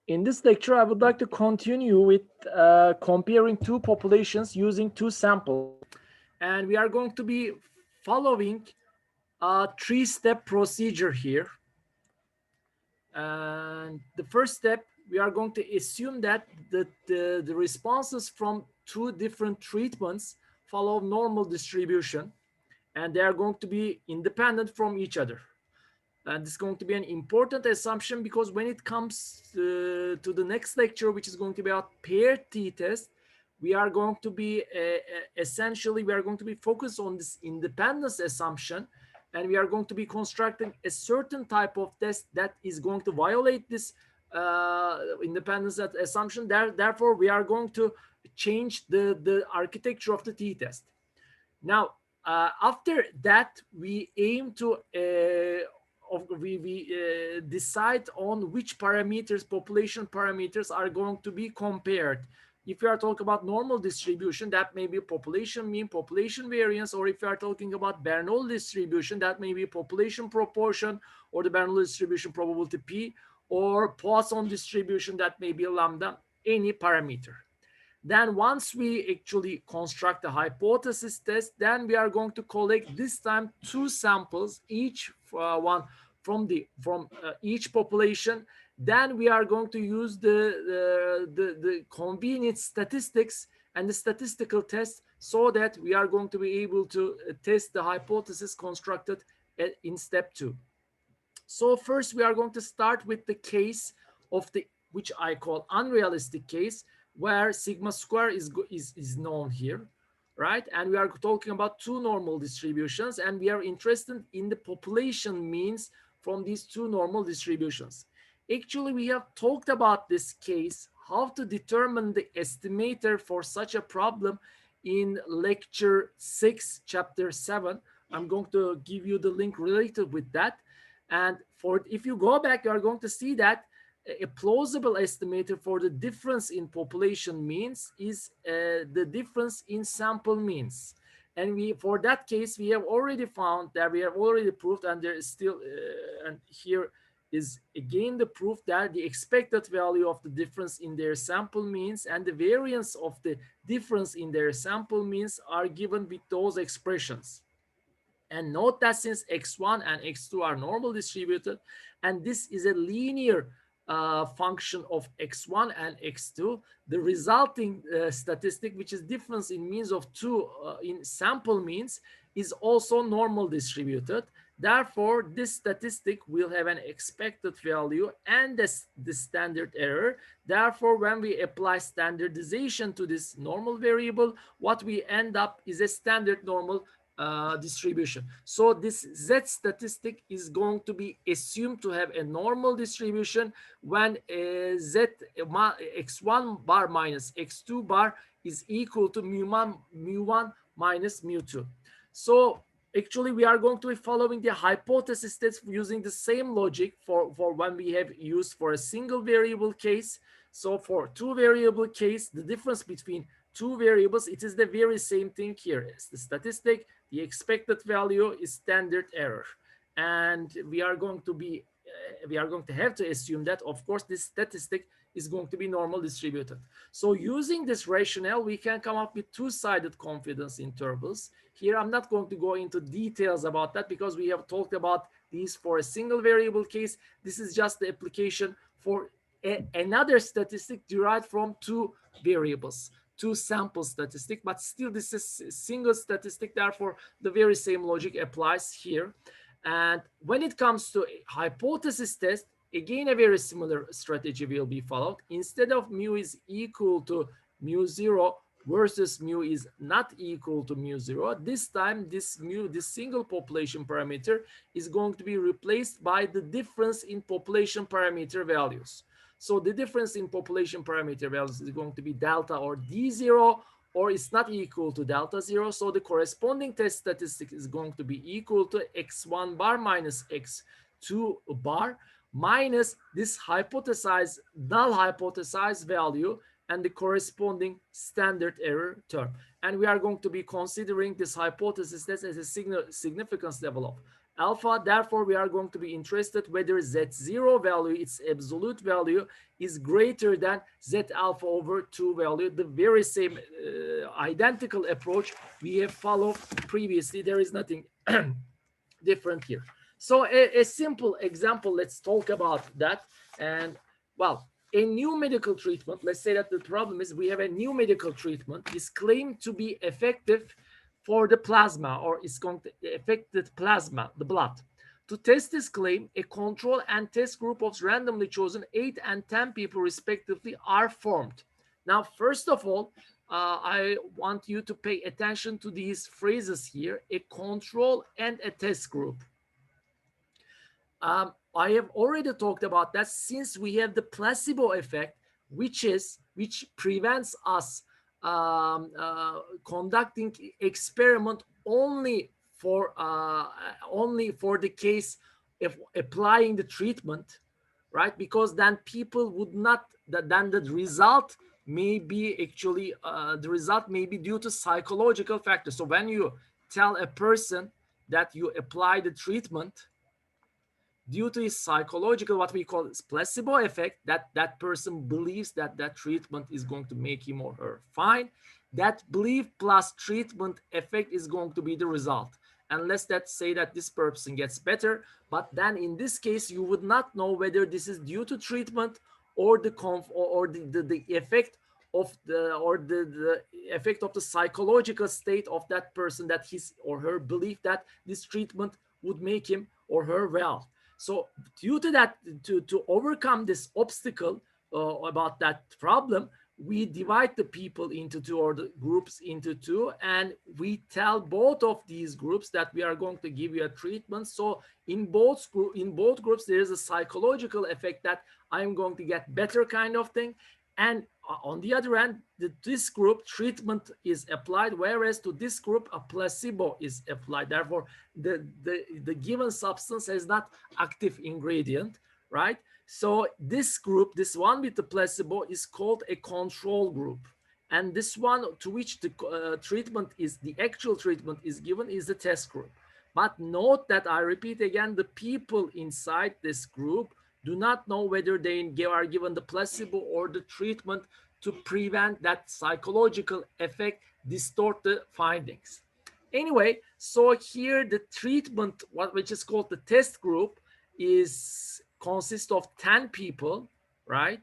In this lecture, I would like to continue with comparing two populations using two samples. And we are going to be following a three-step procedure here. And the first step, we are going to assume that the responses from two different treatments follow normal distribution, and they are going to be independent from each other. And this is going to be an important assumption because when it comes to the next lecture, which is going to be about paired t-test, we are going to be essentially, we are going to be focused on this independence assumption, and we are going to be constructing a certain type of test that is going to violate this independence assumption. Therefore, we are going to change the architecture of the t-test. Now, after that, we aim to decide on which parameters, population parameters, are going to be compared. If you are talking about normal distribution, that may be population mean, population variance, or if you are talking about Bernoulli distribution, that may be population proportion, or the Bernoulli distribution probability P, or Poisson distribution, that may be lambda, any parameter. Then once we actually construct a hypothesis test, then we are going to collect this time two samples, each one from each population. Then we are going to use the convenient statistics and the statistical test so that we are going to be able to test the hypothesis constructed in step 2. So first we are going to start with the case of the, which I call unrealistic case, where sigma square is known here, right? And we are talking about two normal distributions, and we are interested in the population means from these two normal distributions. Actually, we have talked about this case, how to determine the estimator for such a problem, in lecture 6, chapter 7. I'm going to give you the link related with that. And for if you go back, you are going to see that a plausible estimator for the difference in population means is the difference in sample means. And we, for that case, we have already found that, we have already proved, and there is still, and here is again the proof, that the expected value of the difference in their sample means and the variance of the difference in their sample means are given with those expressions. And note that since x1 and x2 are normal distributed, and this is a linear function of x1 and x2, the resulting statistic, which is difference in means of two in sample means, is also normal distributed. Therefore, this statistic will have an expected value and the standard error. Therefore, when we apply standardization to this normal variable, what we end up is a standard normal distribution. So this Z statistic is going to be assumed to have a normal distribution when Z x1 bar minus x2 bar is equal to mu1 minus mu2. So actually we are going to be following the hypothesis test using the same logic for when we have used for a single variable case. So for two variable case, the difference between two variables, it is the very same thing here. It's the statistic, the expected value is standard error. And we are going to be, we are going to have to assume that, of course, this statistic is going to be normal distributed. So using this rationale, we can come up with two-sided confidence intervals. Here, I'm not going to go into details about that because we have talked about these for a single variable case. This is just the application for another statistic derived from two variables, two sample statistic, but still this is a single statistic. Therefore, the very same logic applies here. And when it comes to hypothesis test, again, a very similar strategy will be followed. Instead of mu is equal to mu 0 versus mu is not equal to mu 0, this time this mu, this single population parameter, is going to be replaced by the difference in population parameter values. So the difference in population parameter values is going to be delta or D0, or it's not equal to delta 0. So the corresponding test statistic is going to be equal to x1 bar minus x2 bar minus this hypothesized, null hypothesized value and the corresponding standard error term. And we are going to be considering this hypothesis test as a significance level alpha. Therefore, we are going to be interested whether Z0 value, its absolute value, is greater than Z alpha over 2 value. The very same identical approach we have followed previously. There is nothing different here. So a simple example, let's talk about that. And well, a new medical treatment, let's say that the problem is we have a new medical treatment is claimed to be effective for the plasma, or is going to affect the plasma, the blood. To test this claim, a control and test group of randomly chosen 8 and 10 people respectively are formed. Now, first of all, I want you to pay attention to these phrases here: a control and a test group. I have already talked about that. Since we have the placebo effect, which prevents us conducting experiment only for the case of applying the treatment, right? Because then people would not, then the result may be actually the result may be due to psychological factors. So when you tell a person that you apply the treatment due to his psychological, what we call placebo effect, that person believes that that treatment is going to make him or her fine, that belief plus treatment effect is going to be the result. Unless that say that this person gets better, but then in this case you would not know whether this is due to treatment or the effect of the effect of the psychological state of that person, that his or her belief that this treatment would make him or her well. So due to that, to overcome this obstacle about that problem, we divide the people into two, or the groups into two, and we tell both of these groups that we are going to give you a treatment. So in both groups, there is a psychological effect that I'm going to get better kind of thing. And on the other hand, this group treatment is applied, whereas to this group a placebo is applied. Therefore, the given substance has not active ingredient, right? So this group, this one with the placebo, is called a control group. And this one to which the treatment is, the actual treatment is given, is the test group. But note that, I repeat again, the people inside this group do not know whether they are given the placebo or the treatment to prevent that psychological effect distort the findings. Anyway, so here the treatment, which is called the test group, is consists of 10 people, right?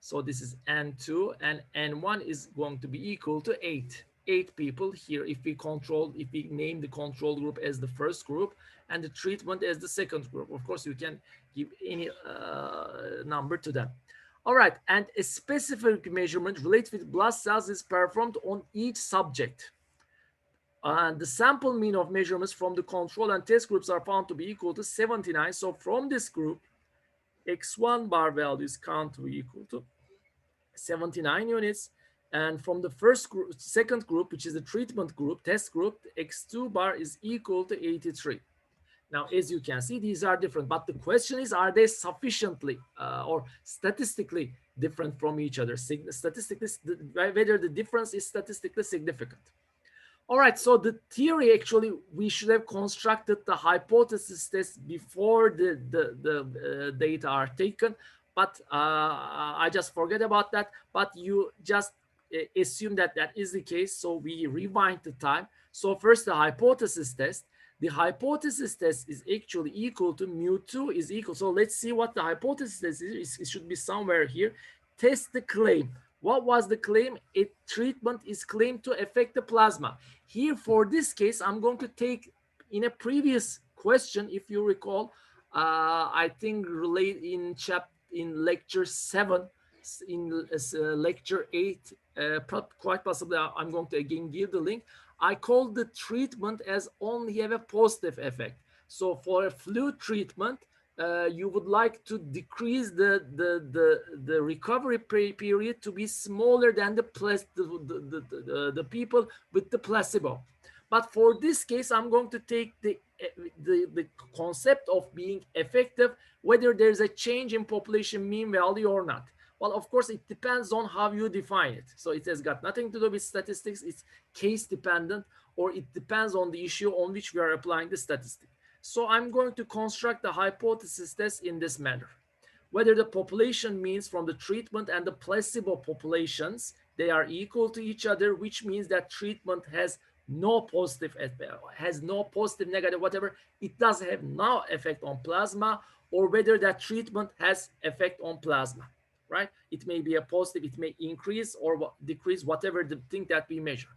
So this is N2, and N1 is going to be equal to 8. 8 people here if we name the control group as the first group and the treatment as the second group. Of course, you can give any number to them. All right, and a specific measurement related with blood cells is performed on each subject. And the sample mean of measurements from the control and test groups are found to be equal to 79. So from this group, X1 bar values count to be equal to 79 units. And from the second group, which is the treatment group, test group, X2 bar is equal to 83. Now, as you can see, these are different, but the question is, are they sufficiently or statistically different from each other? Statistically, whether the difference is statistically significant. All right, so the theory, actually, we should have constructed the hypothesis test before the data are taken, but I just forget about that. But you just assume that that is the case, so we rewind the time. So first, the hypothesis test. The hypothesis test is actually equal to mu2 is equal. So let's see what the hypothesis test is. It should be somewhere here. Test the claim. What was the claim? A treatment is claimed to affect the plasma. Here, for this case, I'm going to take, in a previous question, if you recall, I think in lecture 7, in lecture 8, quite possibly I'm going to again give the link. I call the treatment as only have a positive effect. So for a flu treatment, you would like to decrease the recovery period to be smaller than the people with the placebo. But for this case, I'm going to take the concept of being effective, whether there's a change in population mean value or not. Well, of course, it depends on how you define it. So it has got nothing to do with statistics. It's case dependent, or it depends on the issue on which we are applying the statistic. So I'm going to construct the hypothesis test in this manner. Whether the population means from the treatment and the placebo populations, they are equal to each other, which means that treatment has no positive, negative, whatever. It does have no effect on plasma, or whether that treatment has effect on plasma, right? It may be a positive, it may increase or decrease, whatever the thing that we measure.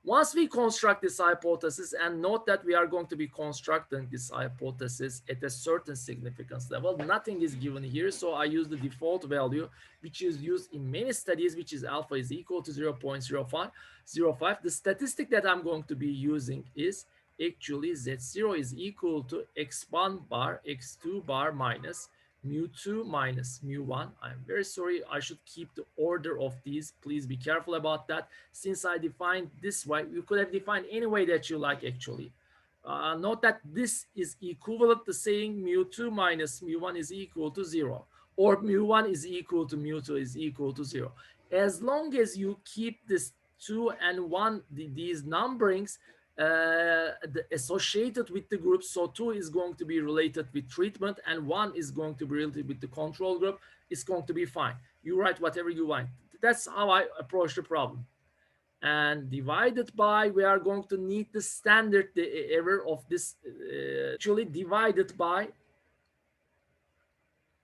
Once we construct this hypothesis, and note that we are going to be constructing this hypothesis at a certain significance level, nothing is given here, so I use the default value, which is used in many studies, which is alpha is equal to 0.05. The statistic that I'm going to be using is actually Z0 is equal to x1 bar, x2 bar minus mu2 minus mu1. I'm very sorry, I should keep the order of these. Please be careful about that. Since I defined this way, you could have defined any way that you like actually. Note that this is equivalent to saying mu2 minus mu1 is equal to 0, or mu1 is equal to mu2 is equal to 0. As long as you keep this 2 and 1, these numberings associated with the group, so 2 is going to be related with treatment and 1 is going to be related with the control group, it's going to be fine. You write whatever you want. That's how I approach the problem. And divided by, we are going to need the standard error of this, actually divided by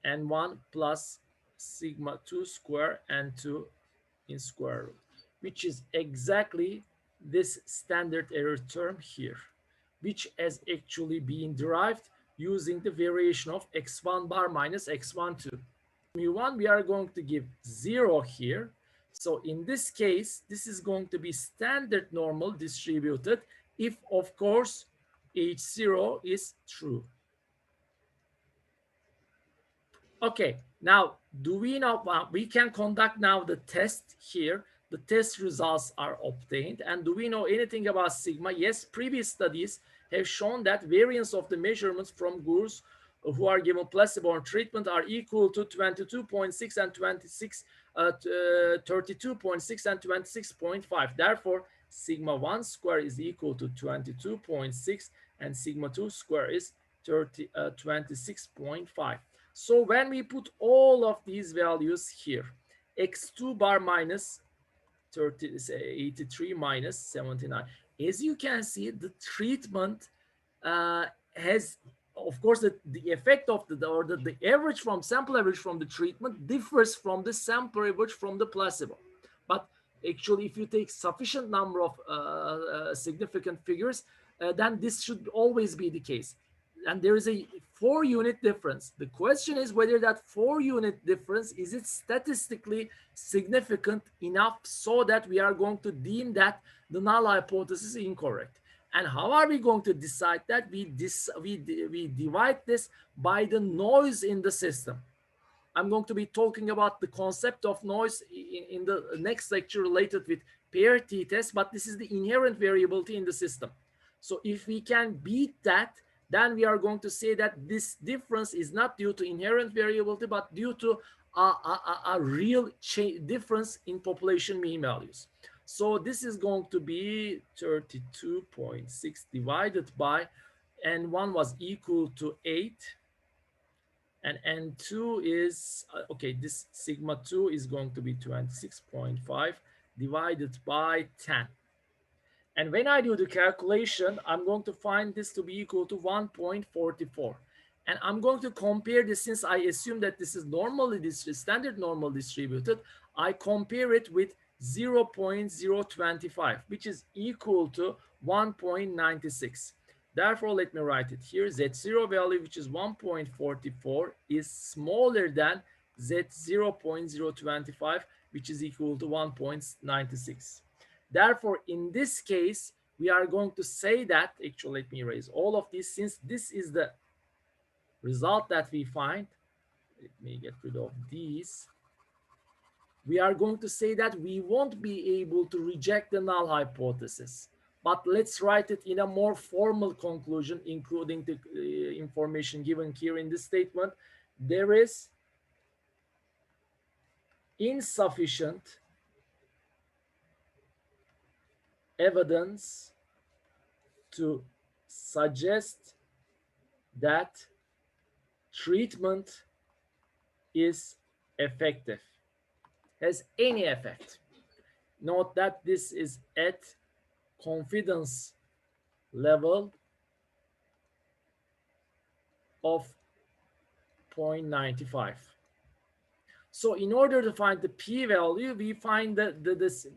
n1 plus sigma 2 square n2 in square root, which is exactly this standard error term here, which has actually been derived using the variation of x1 bar minus x1 2. Mu1, we are going to give 0 here. So in this case, this is going to be standard normal distributed if, of course, H0 is true. Okay, now do we know, we can conduct now the test here. The test results are obtained. And do we know anything about sigma? Yes, previous studies have shown that variance of the measurements from groups who are given placebo or treatment are equal to 22.6 and 32.6 and 26.5. Therefore, sigma 1 square is equal to 22.6 and sigma 2 square is 26.5. So when we put all of these values here, x2 bar minus 83 minus 79, as you can see, the treatment has, of course, the effect of the average from sample average from the treatment differs from the sample average from the placebo. But actually, if you take sufficient number of significant figures, then this should always be the case. And there is a 4-unit difference. The question is whether that 4-unit difference, is it statistically significant enough so that we are going to deem that the null hypothesis is incorrect. And how are we going to decide that? We divide this by the noise in the system. I'm going to be talking about the concept of noise in the next lecture related with pair t-test, but this is the inherent variability in the system. So if we can beat that, then we are going to say that this difference is not due to inherent variability, but due to a real difference in population mean values. So this is going to be 32.6 divided by n1 was equal to 8, and n2 is, okay, this sigma 2 is going to be 26.5 divided by 10. And when I do the calculation, I'm going to find this to be equal to 1.44. And I'm going to compare this, since I assume that this is standard normal distributed, I compare it with 0.025, which is equal to 1.96. Therefore, let me write it here. Z0 value, which is 1.44, is smaller than Z0.025, which is equal to 1.96. Therefore, in this case, we are going to say that, actually, let me erase all of this, since this is the result that we find. Let me get rid of these. We are going to say that we won't be able to reject the null hypothesis. But let's write it in a more formal conclusion, including the information given here in this statement. There is insufficient evidence to suggest that treatment is effective, has any effect. Note that this is at confidence level of 0.95. So in order to find the p-value, we find that this,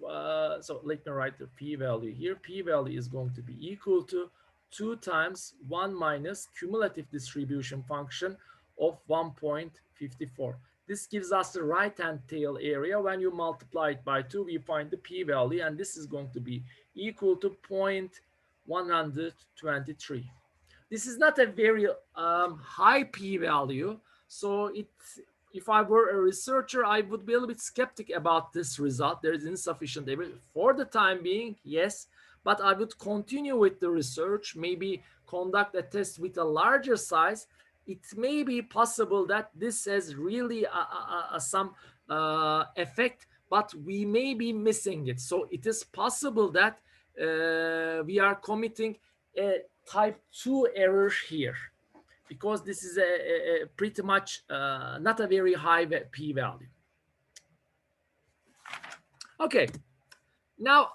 so let me write the p-value here. P-value is going to be equal to 2 times 1 minus cumulative distribution function of 1.54. This gives us the right-hand tail area. When you multiply it by 2, we find the p-value, and this is going to be equal to 0.123. This is not a very high p-value, so if I were a researcher, I would be a little bit skeptic about this result. There is insufficient evidence. For the time being, yes, but I would continue with the research, maybe conduct a test with a larger size. It may be possible that this has really some effect, but we may be missing it. So it is possible that we are committing a type 2 error here, because this is a pretty much not a very high p-value. Okay, now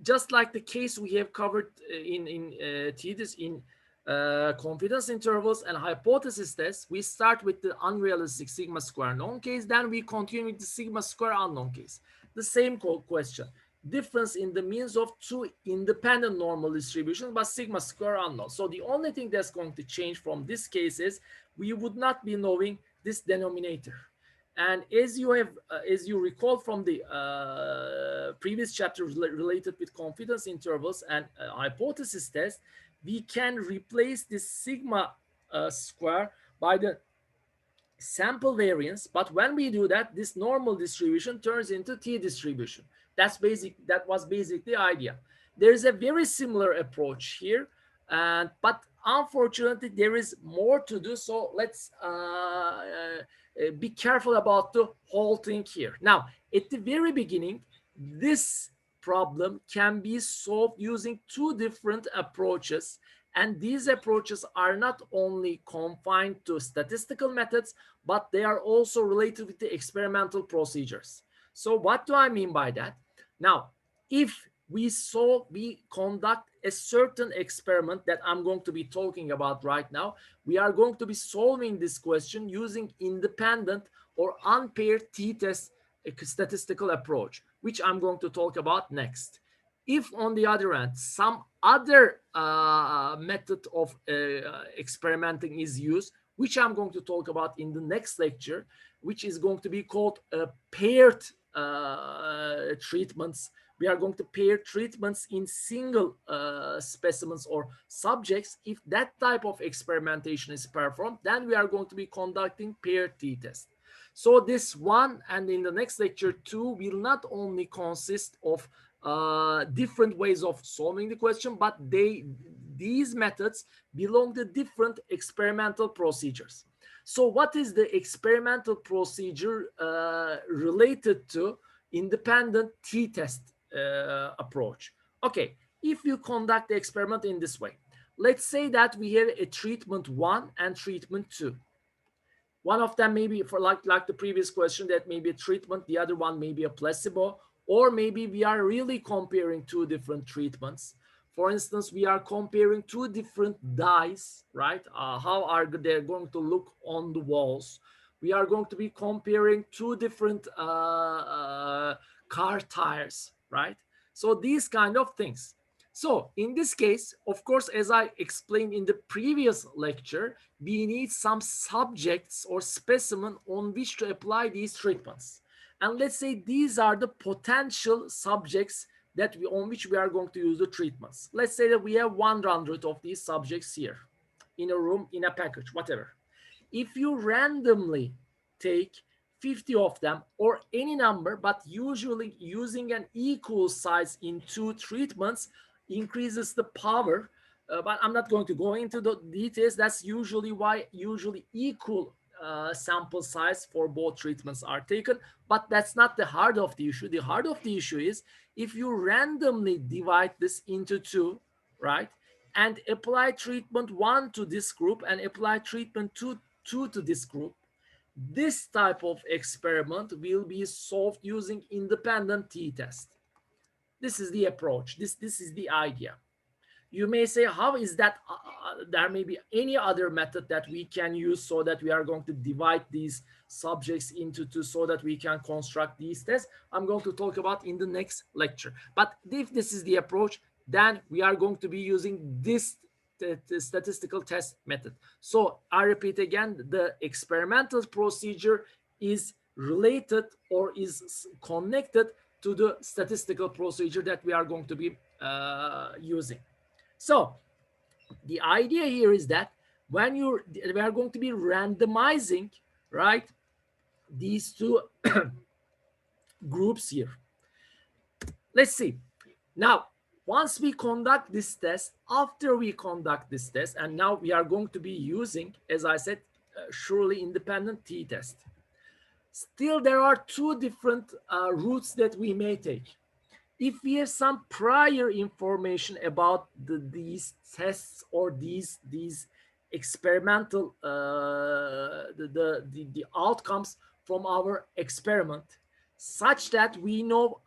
just like the case we have covered in TDIS in confidence intervals and hypothesis tests, we start with the unrealistic sigma square known case, then we continue with the sigma square unknown case. The same question. Difference in the means of two independent normal distributions, but sigma square unknown. So the only thing that's going to change from this case is we would not be knowing this denominator. And as you recall from the previous chapters related with confidence intervals and hypothesis test, we can replace this sigma square by the sample variance. But when we do that, this normal distribution turns into t-distribution. That was basically the idea. There is a very similar approach here, but unfortunately there is more to do. So let's be careful about the whole thing here. Now, at the very beginning, this problem can be solved using two different approaches. And these approaches are not only confined to statistical methods, but they are also related with the experimental procedures. So what do I mean by that? Now, if we conduct a certain experiment that I'm going to be talking about right now, we are going to be solving this question using independent or unpaired t-test statistical approach, which I'm going to talk about next. If on the other hand, some other method of experimenting is used, which I'm going to talk about in the next lecture, which is going to be called paired treatments. We are going to pair treatments in single specimens or subjects. If that type of experimentation is performed, then we are going to be conducting paired t-test. So this one, and in the next lecture two, will not only consist of different ways of solving the question, but these methods belong to different experimental procedures. So what is the experimental procedure related to independent t-test approach? Okay, if you conduct the experiment in this way, let's say that we have a treatment 1 and treatment 2. One of them may be, for like the previous question, that may be a treatment, the other one may be a placebo, or maybe we are really comparing two different treatments. For instance, we are comparing two different dyes, right? How are they going to look on the walls? We are going to be comparing two different car tires, right? So these kind of things. So in this case, of course, as I explained in the previous lecture, we need some subjects or specimen on which to apply these treatments. And let's say these are the potential subjects on which we are going to use the treatments. Let's say that we have 100 of these subjects here in a room, in a package, whatever. If you randomly take 50 of them or any number, but usually using an equal size in two treatments increases the power. But I'm not going to go into the details. That's usually why equal sample size for both treatments are taken, but that's not the heart of the issue. The heart of the issue is if you randomly divide this into two, right, and apply treatment 1 to this group and apply treatment 2 to this group, this type of experiment will be solved using independent t-test. This is the approach. This is the idea. You may say, how is that? There may be any other method that we can use so that we are going to divide these subjects into two so that we can construct these tests. I'm going to talk about in the next lecture. But if this is the approach, then we are going to be using this the statistical test method. So I repeat again, the experimental procedure is related or is connected to the statistical procedure that we are going to be using. So the idea here is that when we are going to be randomizing, right, these two groups here. Let's see. Now, once we conduct this test, after we conduct this test, and now we are going to be using, as I said, surely independent t-test. Still, there are two different routes that we may take. If we have some prior information about these tests or these experimental the outcomes from our experiment, such that we know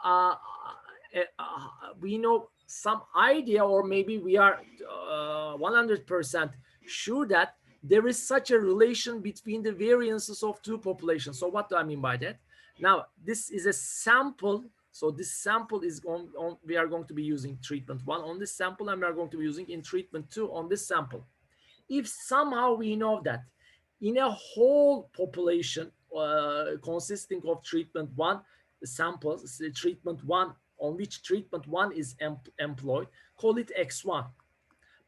some idea, or maybe we are 100% sure that there is such a relation between the variances of two populations. So what do I mean by that? Now, this is a sample. So this sample is on, we are going to be using treatment 1 on this sample, and we are going to be using in treatment 2 on this sample. If somehow we know that in a whole population consisting of treatment 1 samples, treatment 1 on which treatment 1 is employed, call it X1.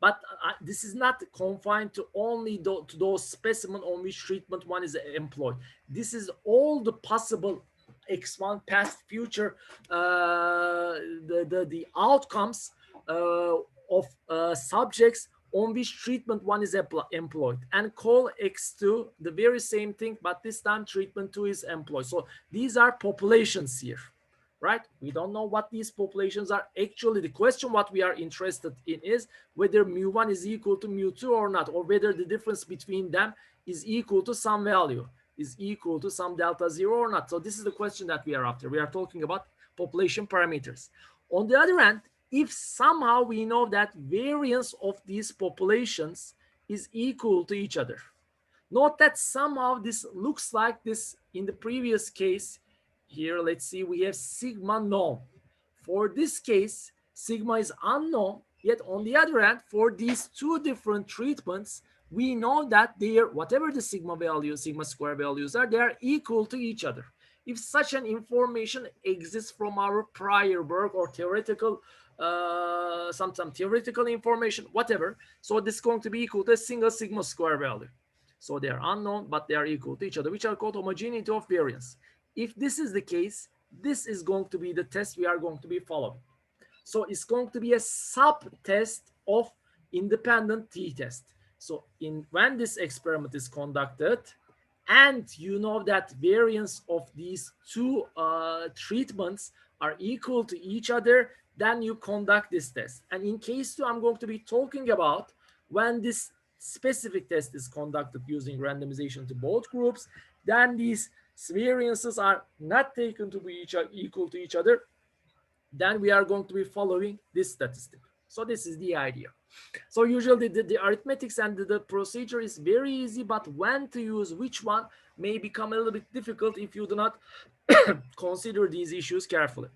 But this is not confined to only to those specimens on which treatment 1 is employed. This is all the possible X1 past future the outcomes of subjects on which treatment 1 is employed, and call X2 the very same thing, but this time treatment 2 is employed. So these are populations here, right? We don't know what these populations are. Actually, the question what we are interested in is whether mu1 is equal to mu2 or not, or whether the difference between them is equal to some value, is equal to some delta 0 or not. So this is the question that we are after. We are talking about population parameters. On the other hand, if somehow we know that variance of these populations is equal to each other, note that somehow this looks like this in the previous case. Here, let's see, we have sigma known. For this case, sigma is unknown, yet on the other hand, for these two different treatments, we know that they are, whatever the sigma values, sigma square values are, they are equal to each other. If such an information exists from our prior work or theoretical, some theoretical information, whatever, so this is going to be equal to a single sigma square value. So they are unknown, but they are equal to each other, which are called homogeneity of variance. If this is the case, this is going to be the test we are going to be following. So it's going to be a sub-test of independent t-test. So when this experiment is conducted, and you know that variance of these two treatments are equal to each other, then you conduct this test. And in case 2, I'm going to be talking about when this specific test is conducted using randomization to both groups, then these variances are not taken to be equal to each other, then we are going to be following this statistic. So this is the idea. So usually the arithmetics and the procedure is very easy, but when to use which one may become a little bit difficult if you do not consider these issues carefully.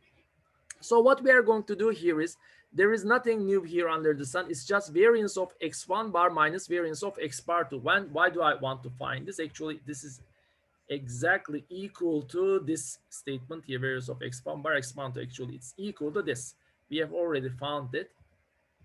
So what we are going to do here is, there is nothing new here under the sun. It's just variance of x1 bar minus variance of x bar 2. Why do I want to find this? Actually, this is exactly equal to this statement here, variance of x1 bar x1 2. Actually, it's equal to this. We have already found it.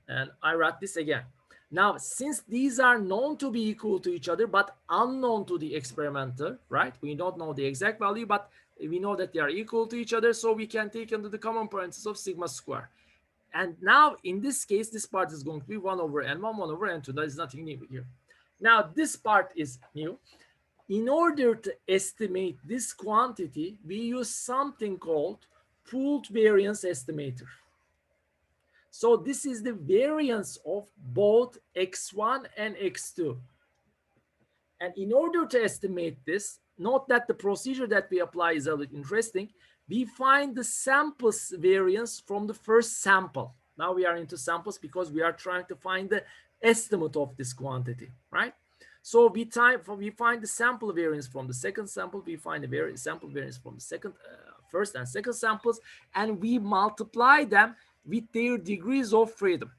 And I write this again. Now, since these are known to be equal to each other, but unknown to the experimenter, right? We don't know the exact value, but we know that they are equal to each other. So we can take into the common parentheses of sigma square. And now, in this case, this part is going to be 1 over n1, 1 over n2. That is nothing new here. Now, this part is new. In order to estimate this quantity, we use something called pooled variance estimator. So this is the variance of both x1 and x2. And in order to estimate this, note that the procedure that we apply is a little interesting. We find the samples variance from the first sample. Now we are into samples because we are trying to find the estimate of this quantity, right? So we find the sample variance from the second sample. We find the sample variance from the first and second samples, and we multiply them with their degrees of freedom.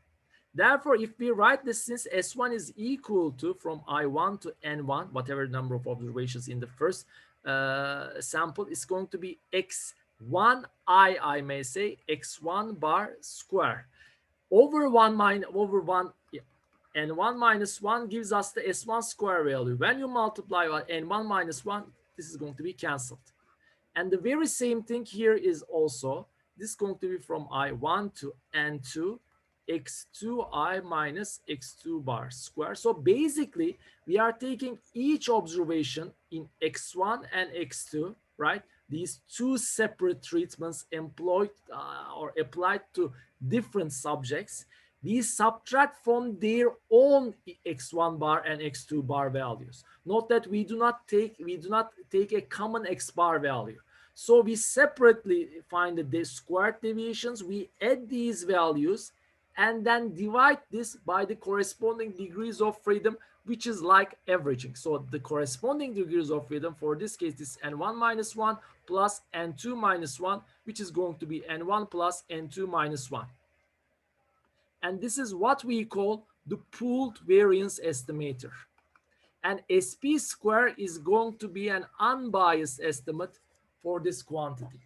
Therefore, if we write this, since S1 is equal to from I1 to N1, whatever number of observations in the first sample, is going to be X1 I may say, X1 bar square over 1 minus over 1, and 1 minus 1 gives us the S1 square value. When you multiply N1 minus 1, this is going to be cancelled. And the very same thing here is also, this is going to be from I1 to N2, x2I minus x2 bar square. So basically, we are taking each observation in x1 and x2, right? These two separate treatments employed or applied to different subjects. We subtract from their own x1 bar and x2 bar values. Note that we do not take a common x bar value. So we separately find the squared deviations. We add these values and then divide this by the corresponding degrees of freedom, which is like averaging. So the corresponding degrees of freedom for this case is N1 minus 1 plus N2 minus 1, which is going to be N1 plus N2 minus 1. And this is what we call the pooled variance estimator. And SP square is going to be an unbiased estimate for this quantity.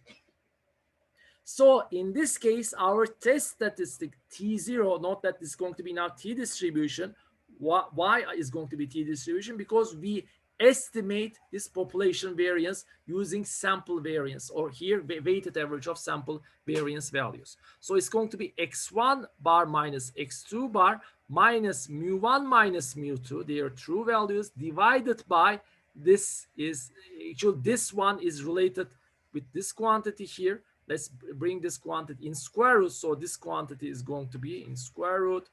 So in this case, our test statistic T0, note that this is going to be now t-distribution. Why is going to be t-distribution? Because we estimate this population variance using sample variance, or here weighted average of sample variance values. So it's going to be x1 bar minus x2 bar minus mu1 minus mu2, their true values, divided by this is actually this one is related with this quantity here. Let's bring this quantity in square root. So this quantity is going to be in square root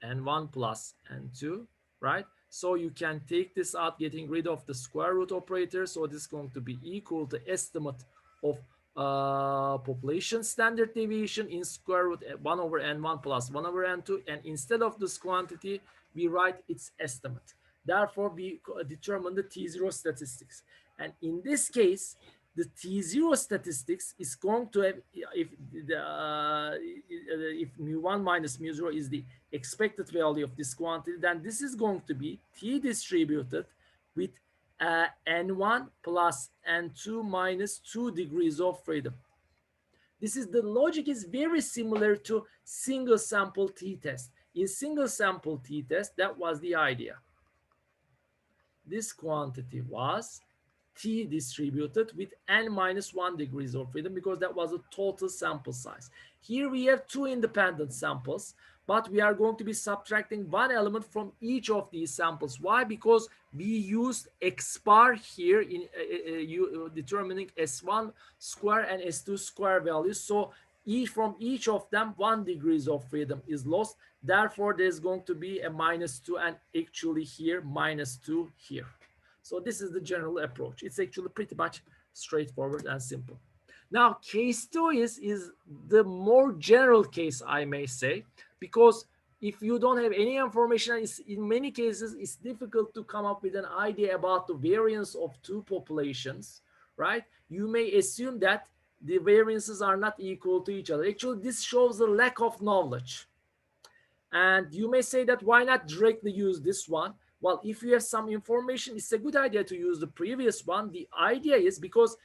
n1 plus n2, right? So you can take this out, getting rid of the square root operator. So this is going to be equal to estimate of population standard deviation in square root 1 over n1 plus 1 over n2. And instead of this quantity, we write its estimate. Therefore, we determine the T0 statistics. And in this case, the T0 statistics is going to have, if mu1 minus mu0 is the expected value of this quantity, then this is going to be T distributed with N1 plus N2 minus 2 degrees of freedom. This is the logic is very similar to single sample t-test. In single sample t-test, that was the idea. This quantity was T distributed with n minus 1 degrees of freedom because that was a total sample size. Here we have two independent samples, but we are going to be subtracting one element from each of these samples. Why? Because we used x bar here in determining S1 square and S2 square values. So from each of them, 1 degrees of freedom is lost. Therefore, there's going to be a minus 2 and actually here minus 2 here. So this is the general approach. It's actually pretty much straightforward and simple. Now, case 2 is the more general case, I may say, because if you don't have any information, in many cases, it's difficult to come up with an idea about the variance of two populations, right? You may assume that the variances are not equal to each other. Actually, this shows a lack of knowledge. And you may say that why not directly use this one? Well, if you have some information, it's a good idea to use the previous one. The idea is because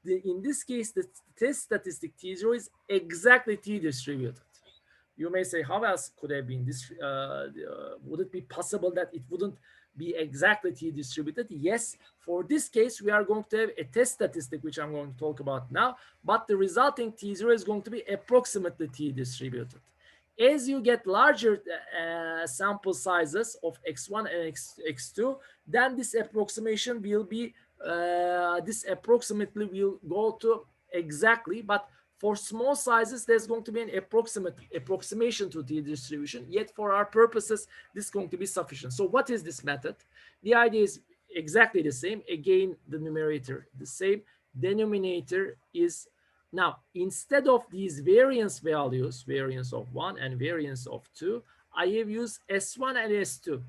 in this case, the test statistic T0 is exactly t-distributed. You may say, how else could have been this? Would it be possible that it wouldn't be exactly t-distributed? Yes, for this case, we are going to have a test statistic, which I'm going to talk about now, but the resulting T0 is going to be approximately t-distributed. As you get larger sample sizes of x1 and x2, then this approximation will be, this approximately will go to exactly, but For small sizes, there's going to be an approximation to the distribution. Yet for our purposes, this is going to be sufficient. So what is this method? The idea is exactly the same. Again, the numerator the same. Denominator is now, instead of these variance values, variance of 1 and variance of 2, I have used S1 and S2.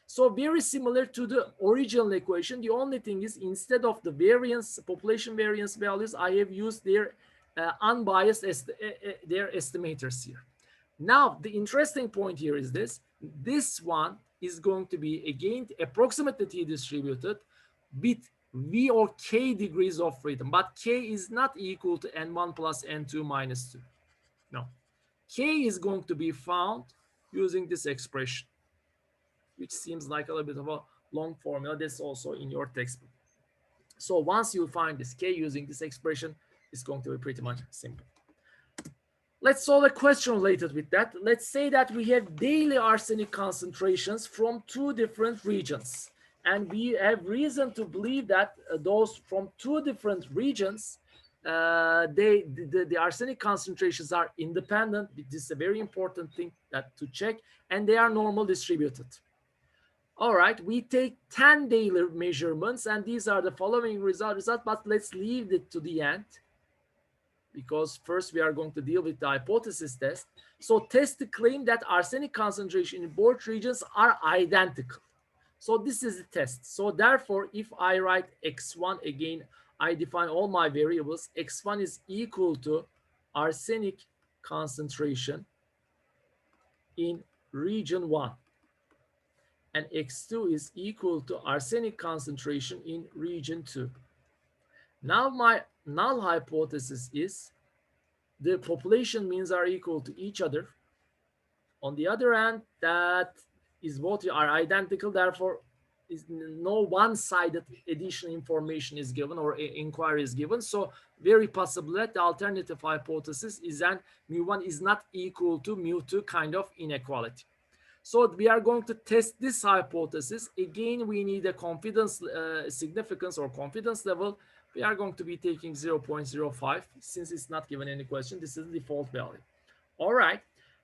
So very similar to the original equation. The only thing is, instead of the variance, population variance values, I have used their unbiased their estimators here. Now, the interesting point here is this. This one is going to be, again, approximately t-distributed with v or k degrees of freedom. But k is not equal to n1 plus n2 minus 2. No. K is going to be found using this expression, which seems like a little bit of a long formula. That's also in your textbook. So once you find this k using this expression, it's going to be pretty much simple. Let's solve a question related with that. Let's say that we have daily arsenic concentrations from 2 different regions. And we have reason to believe that those from 2 different regions, the arsenic concentrations are independent. This is a very important thing to check. And they are normal distributed. All right, we take 10 daily measurements, and these are the following results, but let's leave it to the end, because first we are going to deal with the hypothesis test. So test to claim that arsenic concentration in both regions are identical. So this is the test. So therefore, if I write x1, again, I define all my variables. X1 is equal to arsenic concentration in region 1. And x2 is equal to arsenic concentration in region 2. Now my null hypothesis is the population means are equal to each other. On the other hand, that is both are identical, therefore is no one-sided additional information is given or inquiry is given. So very possible that the alternative hypothesis is that mu1 is not equal to mu2 kind of inequality. So we are going to test this hypothesis. Again, we need a confidence significance or confidence level. We are going to be taking 0.05 since it's not given any question. This is the default value. All right.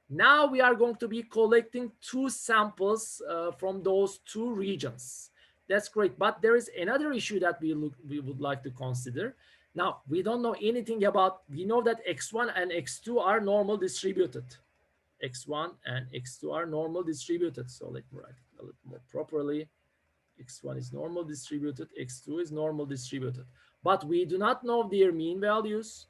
Now we are going to be collecting 2 samples from those 2 regions. That's great. But there is another issue that we would like to consider. Now, we don't know anything about, we know that x1 and x2 are normal distributed. X1 and X2 are normal distributed. So let me write it a little more properly. X1 is normal distributed, X2 is normal distributed. But we do not know their mean values.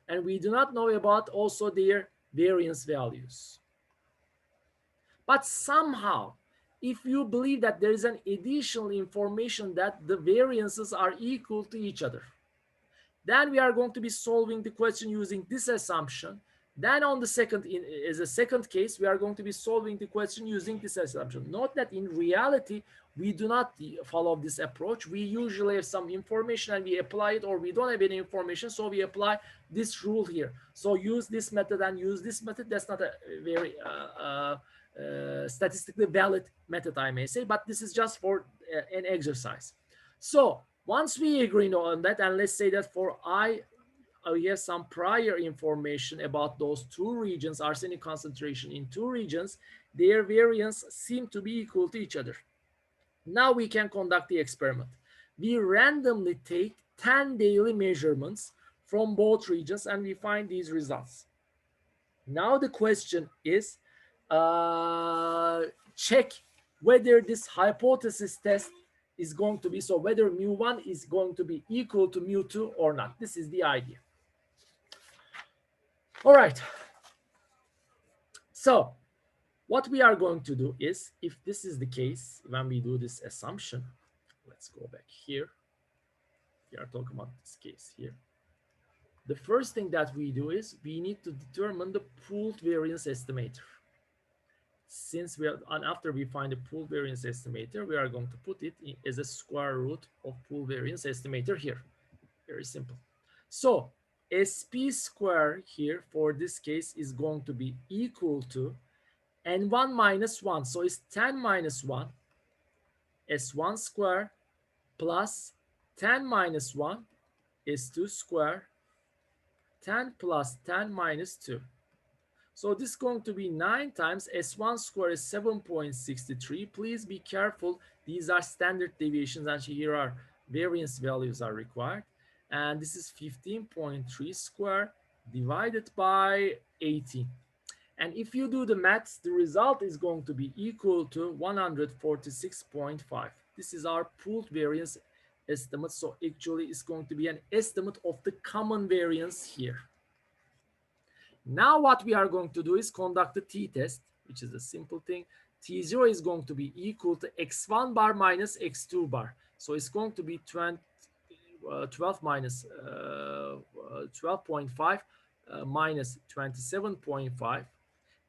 And we do not know about also their variance values. But somehow, if you believe that there is an additional information that the variances are equal to each other, then we are going to be solving the question using this assumption. Then on the second, as a second case, we are going to be solving the question using this assumption. Note that in reality, we do not follow this approach. We usually have some information and we apply it, or we don't have any information, so we apply this rule here. So use this method and use this method. That's not a very statistically valid method, I may say, but this is just for an exercise. So once we agree on that, and let's say that for we have some prior information about those 2 regions, arsenic concentration in 2 regions, their variance seem to be equal to each other. Now we can conduct the experiment. We randomly take 10 daily measurements from both regions and we find these results. Now the question is, check whether this hypothesis test is going to be, so whether mu1 is going to be equal to mu2 or not. This is the idea. All right. So what we are going to do is, if this is the case, when we do this assumption, let's go back here. We are talking about this case here. The first thing that we do is we need to determine the pooled variance estimator. Since we are, and after we find the pooled variance estimator, we are going to put it as a square root of pooled variance estimator here. Very simple. So SP square here for this case is going to be equal to N1 minus 1. So it's 10 minus 1 S1 square plus 10 minus 1 S2 square 10 plus 10 minus 2. So this is going to be 9 times S1 square is 7.63. Please be careful. These are standard deviations, and here are variance values are required. And this is 15.3 square divided by 18. And if you do the maths, the result is going to be equal to 146.5. This is our pooled variance estimate. So actually it's going to be an estimate of the common variance here. Now what we are going to do is conduct the t-test, which is a simple thing. T0 is going to be equal to x1 bar minus x2 bar. So it's going to be 12 minus 12.5 minus 27.5.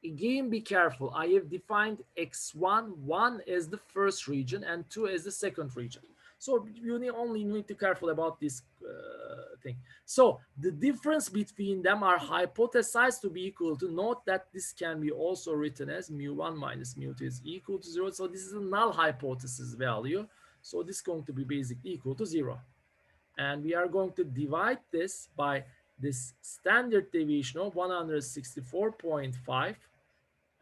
Again, be careful. I have defined x1, 1 as the first region and 2 as the second region. So you only need to be careful about this thing. So the difference between them are hypothesized to be equal to. Note that this can be also written as mu1 minus mu2 is equal to 0. So this is a null hypothesis value. So this is going to be basically equal to 0. And we are going to divide this by this standard deviation of 164.5.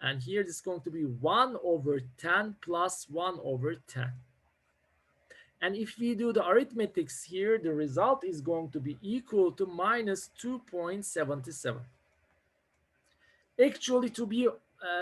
And here this is going to be 1 over 10 plus 1 over 10. And if we do the arithmetics here, the result is going to be equal to minus 2.77. Actually, to be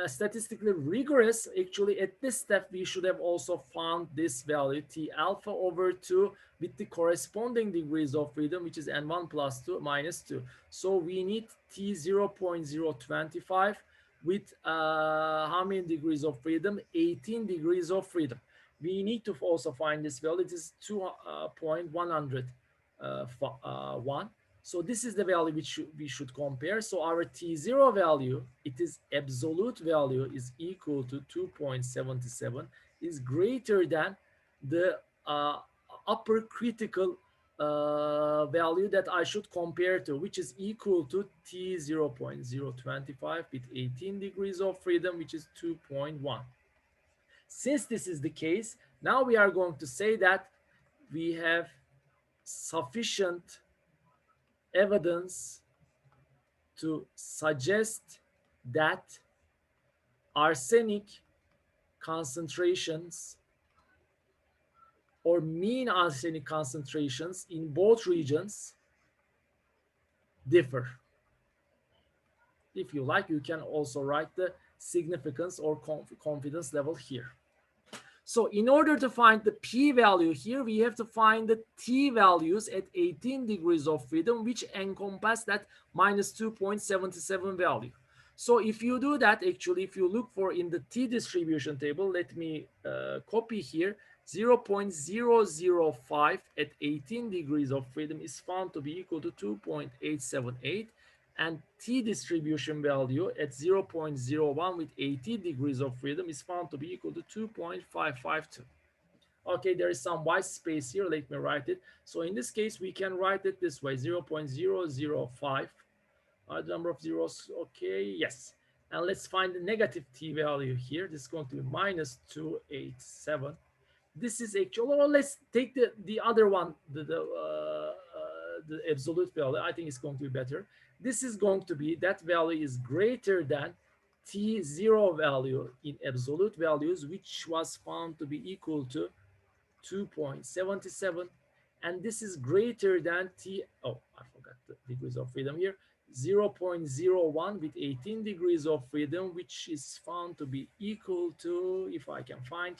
statistically rigorous, actually at this step, we should have also found this value, T alpha over 2 with the corresponding degrees of freedom, which is N1 plus 2 minus 2. So we need T 0.025 with how many degrees of freedom? 18 degrees of freedom. We need to also find this value. It is 2.101. So this is the value which we should compare. So our T0 value, it is absolute value is equal to 2.77, is greater than the upper critical value that I should compare to, which is equal to T 0.025 with 18 degrees of freedom, which is 2.1. Since this is the case, now we are going to say that we have sufficient evidence to suggest that arsenic concentrations or mean arsenic concentrations in both regions differ. If you like, you can also write the significance or confidence level here. So in order to find the p-value here, we have to find the t-values at 18 degrees of freedom, which encompass that minus 2.77 value. So if you do that, actually, if you look for in the t-distribution table, let me copy here, 0.005 at 18 degrees of freedom is found to be equal to 2.878. And t-distribution value at 0.01 with 80 degrees of freedom is found to be equal to 2.552. Okay, there is some white space here. Let me write it. So in this case, we can write it this way, 0.005. The number of zeros, okay, yes. And let's find the negative t value here. This is going to be minus 287. This is actually, or let's take the other one, the absolute value. I think it's going to be better. This is going to be, that value is greater than T0 value in absolute values, which was found to be equal to 2.77. And this is greater than I forgot the degrees of freedom here, 0.01 with 18 degrees of freedom, which is found to be equal to, if I can find,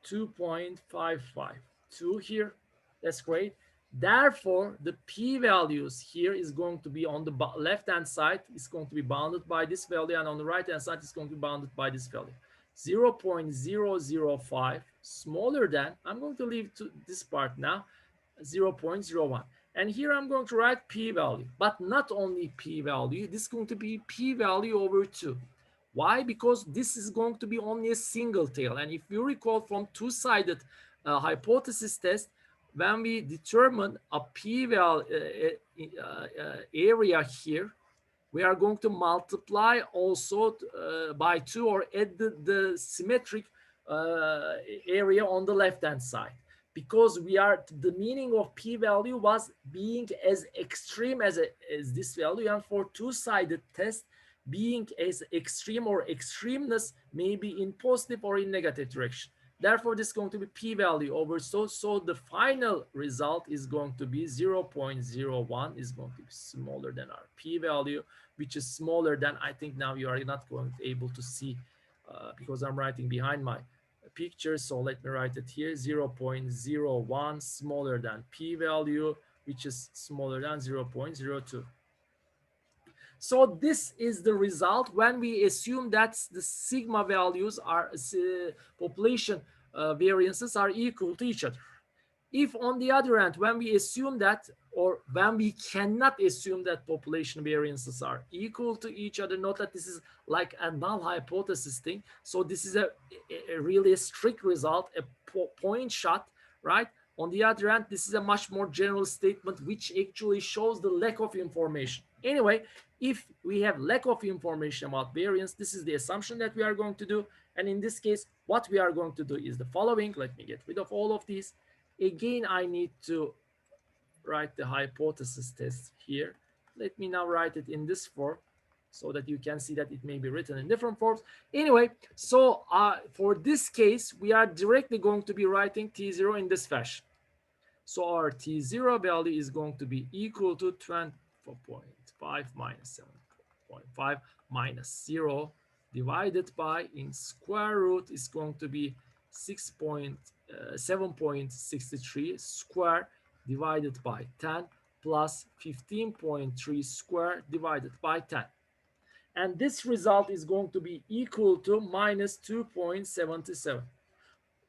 2.552 here. That's great. Therefore, the p-values here is going to be on the left-hand side, is going to be bounded by this value, and on the right-hand side, is going to be bounded by this value. 0.005 smaller than, I'm going to leave to this part now, 0.01. And here I'm going to write p-value, but not only p-value, this is going to be p-value over 2. Why? Because this is going to be only a single tail. And if you recall from two-sided hypothesis test, when we determine a p-value area here, we are going to multiply also by 2 or add the symmetric area on the left-hand side. because we are, the meaning of p-value was being as extreme as this value, and for two-sided test, being as extreme or extremeness may be in positive or in negative direction. Therefore, this is going to be p-value over, so the final result is going to be 0.01, is going to be smaller than our p-value, which is smaller than, I think now you are not going to be able to see because I'm writing behind my picture. So let me write it here, 0.01 smaller than p-value, which is smaller than 0.02. So this is the result when we assume that the sigma values are population variances are equal to each other. If on the other hand, when we assume that, or when we cannot assume that population variances are equal to each other, note that this is like a null hypothesis thing. So this is a really a strict result, a point shot, right? On the other hand, this is a much more general statement, which actually shows the lack of information. Anyway, if we have lack of information about variance, this is the assumption that we are going to do. And in this case, what we are going to do is the following. Let me get rid of all of these. Again, I need to write the hypothesis test here. Let me now write it in this form so that you can see that it may be written in different forms. Anyway, so for this case, we are directly going to be writing T0 in this fashion. So our T0 value is going to be equal to 24.5 minus 7.5 minus 0 divided by, in square root, is going to be 7.63 square divided by 10 plus 15.3 square divided by 10. And this result is going to be equal to minus 2.77.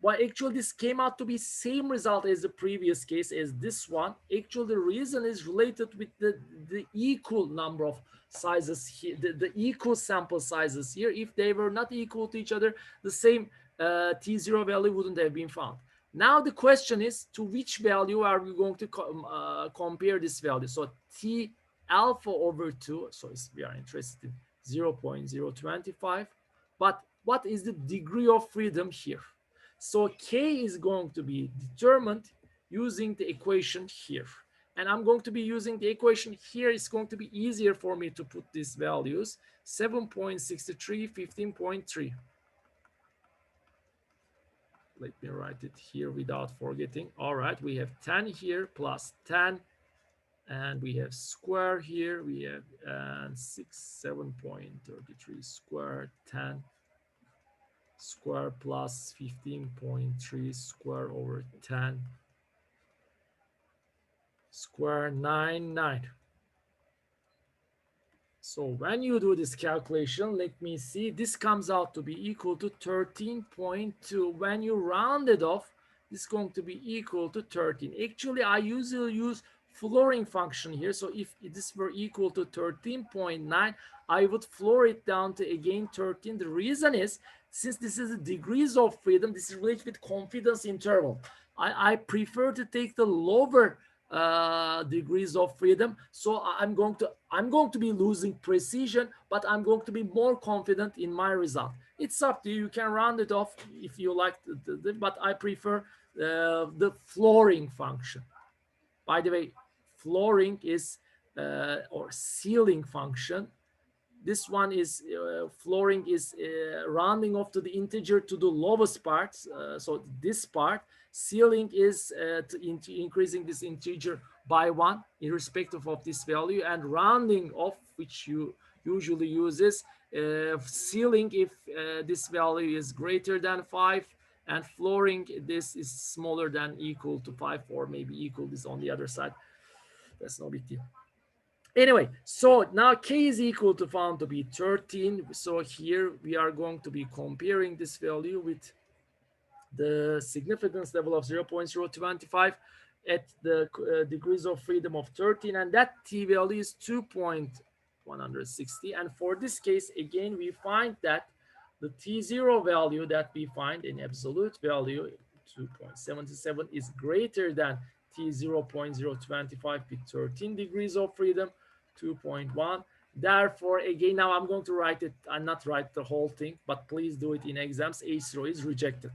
Well, actually, this came out to be same result as the previous case, as this one. Actually, the reason is related with the equal number of sizes here, the equal sample sizes here. If they were not equal to each other, the same T0 value wouldn't have been found. Now the question is, to which value are we going to compare this value? So T alpha over 2, so we are interested in 0.025, but what is the degree of freedom here? So K is going to be determined using the equation here. And I'm going to be using the equation here. It's going to be easier for me to put these values. 7.63, 15.3. Let me write it here without forgetting. All right, we have 10 here plus 10. And we have square here. We have 7.33 square, 10 square plus 15.3 square over 10 square, 9. So when you do this calculation, let me see, this comes out to be equal to 13.2. When you round it off, this is going to be equal to 13. Actually, I usually use flooring function here. So if this were equal to 13.9, I would floor it down to again 13. The reason is, since this is the degrees of freedom, this is related with confidence interval. I prefer to take the lower degrees of freedom. So I'm going to be losing precision, but I'm going to be more confident in my result. It's up to you. You can round it off if you like, but I prefer the flooring function. By the way, flooring is or ceiling function. This one is flooring is rounding off to the integer to the lowest part. So this part, ceiling is increasing this integer by 1 irrespective of this value, and rounding off, which you usually uses ceiling if this value is greater than 5, and flooring, this is smaller than equal to 5, or maybe equal this on the other side. That's no big deal. Anyway, so now K is equal to found to be 13. So here we are going to be comparing this value with the significance level of 0.025 at the degrees of freedom of 13, and that T value is 2.160. And for this case, again, we find that the T0 value that we find in absolute value, 2.77, is greater than T0.025 with 13 degrees of freedom, 2.1. Therefore, again, now I'm going to write it, and not write the whole thing, but please do it in exams. H0 is rejected.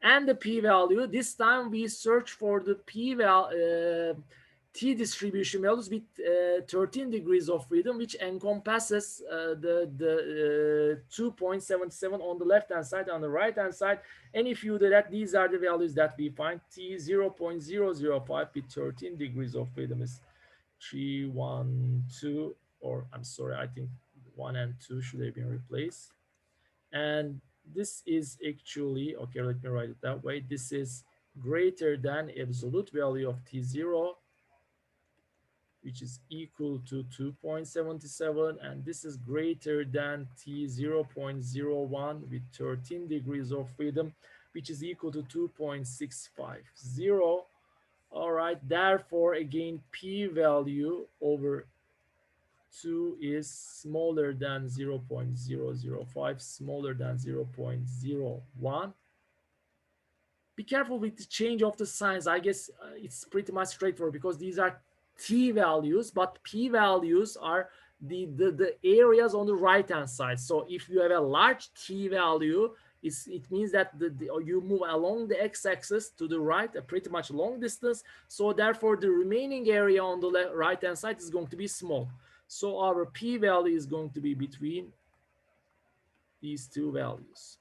and the p-value. This time we search for the p-value, t-distribution values with 13 degrees of freedom, which encompasses the 2.77 on the left hand side, on the right hand side. And if you do that, these are the values that we find. T 0.005 with 13 degrees of freedom is 312, or I'm sorry, I think 1 and 2 should have been replaced. And this is actually, okay, let me write it that way. This is greater than absolute value of t0, which is equal to 2.77, and this is greater than t 0.01 with 13 degrees of freedom, which is equal to 2.650. All right, therefore again p-value over 2 is smaller than 0.005, smaller than 0.01. Be careful with the change of the signs. I guess it's pretty much straightforward because these are t values, but p values are the areas on the right hand side. So if you have a large t value, it means that you move along the x-axis to the right a pretty much long distance. So therefore the remaining area on the right hand side is going to be small. So our p value is going to be between these two values.